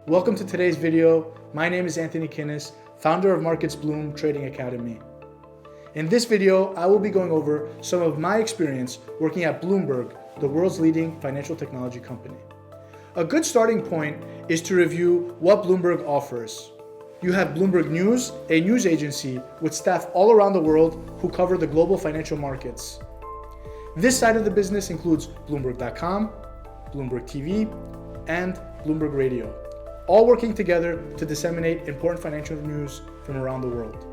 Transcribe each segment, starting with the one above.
Welcome to today's video. My name is Anthony Kinnis, founder of Markets Bloom Trading Academy. In this video, I will be going over some of my experience working at Bloomberg, the world's leading financial technology company. A good starting point is to review what Bloomberg offers. You have Bloomberg News, a news agency with staff all around the world who cover the global financial markets. This side of the business includes Bloomberg.com, Bloomberg TV, and Bloomberg Radio, all working together to disseminate important financial news from around the world.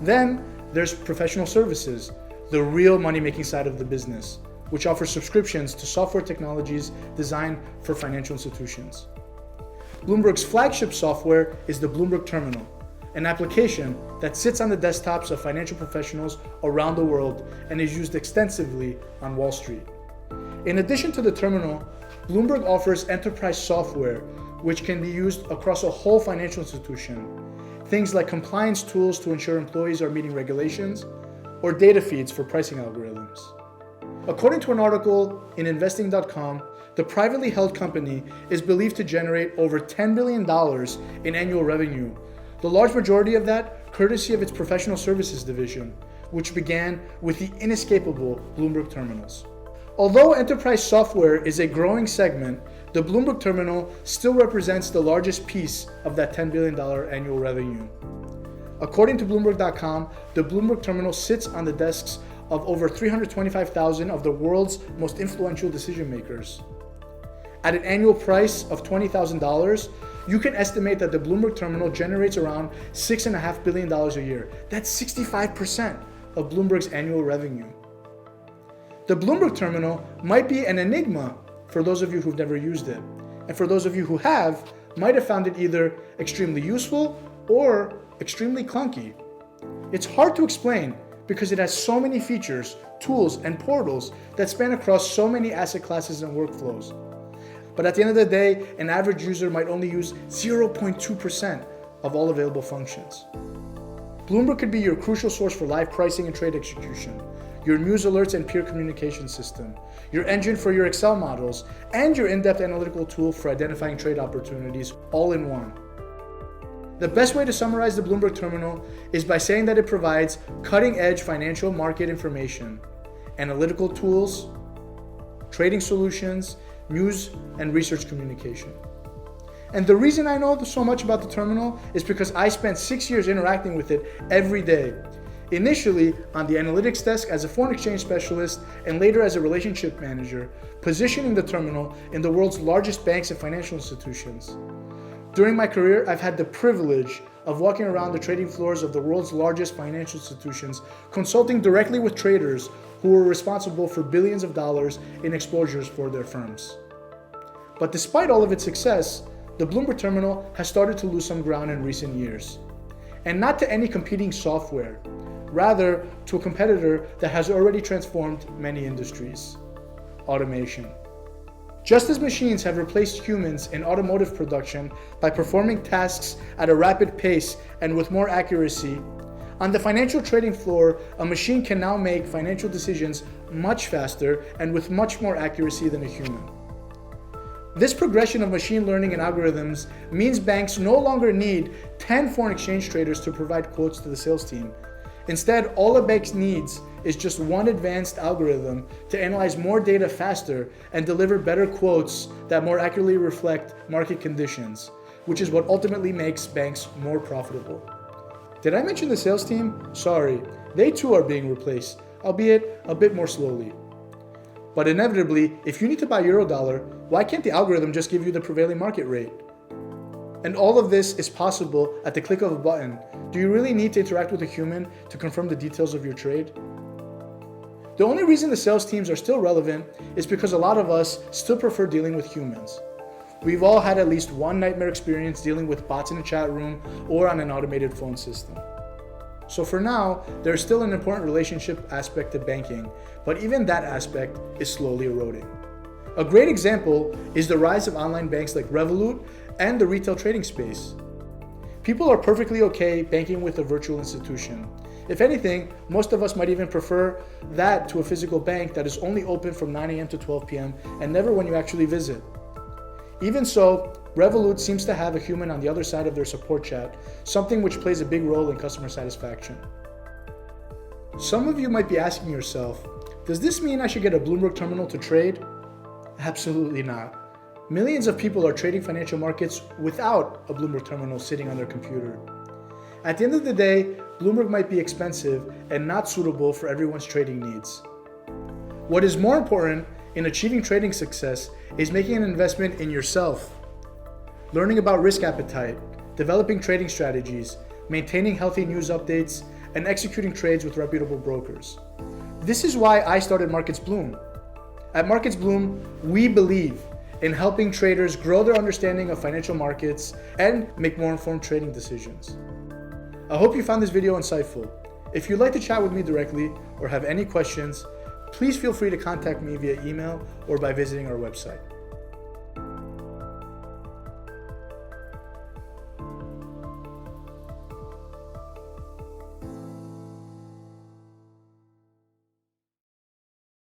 Then there's professional services, the real money-making side of the business, which offers subscriptions to software technologies designed for financial institutions. Bloomberg's flagship software is the Bloomberg Terminal, an application that sits on the desktops of financial professionals around the world and is used extensively on Wall Street. In addition to the terminal, Bloomberg offers enterprise software which can be used across a whole financial institution. Things like compliance tools to ensure employees are meeting regulations, or data feeds for pricing algorithms. According to an article in investing.com, the privately held company is believed to generate over $10 billion in annual revenue, the large majority of that courtesy of its professional services division, which began with the inescapable Bloomberg terminals. Although enterprise software is a growing segment, the Bloomberg Terminal still represents the largest piece of that $10 billion annual revenue. According to Bloomberg.com, the Bloomberg Terminal sits on the desks of over 325,000 of the world's most influential decision makers. At an annual price of $20,000, you can estimate that the Bloomberg Terminal generates around $6.5 billion a year. That's 65% of Bloomberg's annual revenue. The Bloomberg Terminal might be an enigma for those of you who've never used it. And for those of you who have, might have found it either extremely useful or extremely clunky. It's hard to explain because it has so many features, tools, and portals that span across so many asset classes and workflows. But at the end of the day, an average user might only use 0.2% of all available functions. Bloomberg could be your crucial source for live pricing and trade execution, your news alerts and peer communication system, your engine for your Excel models, and your in-depth analytical tool for identifying trade opportunities all in one. The best way to summarize the Bloomberg Terminal is by saying that it provides cutting-edge financial market information, analytical tools, trading solutions, news, and research communication. And the reason I know so much about the terminal is because I spent 6 years interacting with it every day. Initially on the analytics desk as a foreign exchange specialist and later as a relationship manager, positioning the terminal in the world's largest banks and financial institutions. During my career, I've had the privilege of walking around the trading floors of the world's largest financial institutions, consulting directly with traders who were responsible for billions of dollars in exposures for their firms. But despite all of its success, the Bloomberg Terminal has started to lose some ground in recent years. And not to any competing software, rather to a competitor that has already transformed many industries: automation. Just as machines have replaced humans in automotive production by performing tasks at a rapid pace and with more accuracy, on the financial trading floor, a machine can now make financial decisions much faster and with much more accuracy than a human. This progression of machine learning and algorithms means banks no longer need 10 foreign exchange traders to provide quotes to the sales team. Instead, all a bank needs is just one advanced algorithm to analyze more data faster and deliver better quotes that more accurately reflect market conditions, which is what ultimately makes banks more profitable. Did I mention the sales team? Sorry, they too are being replaced, albeit a bit more slowly. But inevitably, if you need to buy Eurodollar, why can't the algorithm just give you the prevailing market rate? And all of this is possible at the click of a button. Do you really need to interact with a human to confirm the details of your trade? The only reason the sales teams are still relevant is because a lot of us still prefer dealing with humans. We've all had at least one nightmare experience dealing with bots in a chat room or on an automated phone system. So for now, there's still an important relationship aspect to banking, but even that aspect is slowly eroding. A great example is the rise of online banks like Revolut and the retail trading space. People are perfectly okay banking with a virtual institution. If anything, most of us might even prefer that to a physical bank that is only open from 9 a.m. to 12 p.m. and never when you actually visit. Even so, Revolut seems to have a human on the other side of their support chat, something which plays a big role in customer satisfaction. Some of you might be asking yourself, does this mean I should get a Bloomberg terminal to trade? Absolutely not. Millions of people are trading financial markets without a Bloomberg terminal sitting on their computer. At the end of the day, Bloomberg might be expensive and not suitable for everyone's trading needs. What is more important in achieving trading success is making an investment in yourself, learning about risk appetite, developing trading strategies, maintaining healthy news updates, and executing trades with reputable brokers. This is why I started Markets Bloom. At Markets Bloom, we believe in helping traders grow their understanding of financial markets and make more informed trading decisions. I hope you found this video insightful. If you'd like to chat with me directly or have any questions, please feel free to contact me via email or by visiting our website.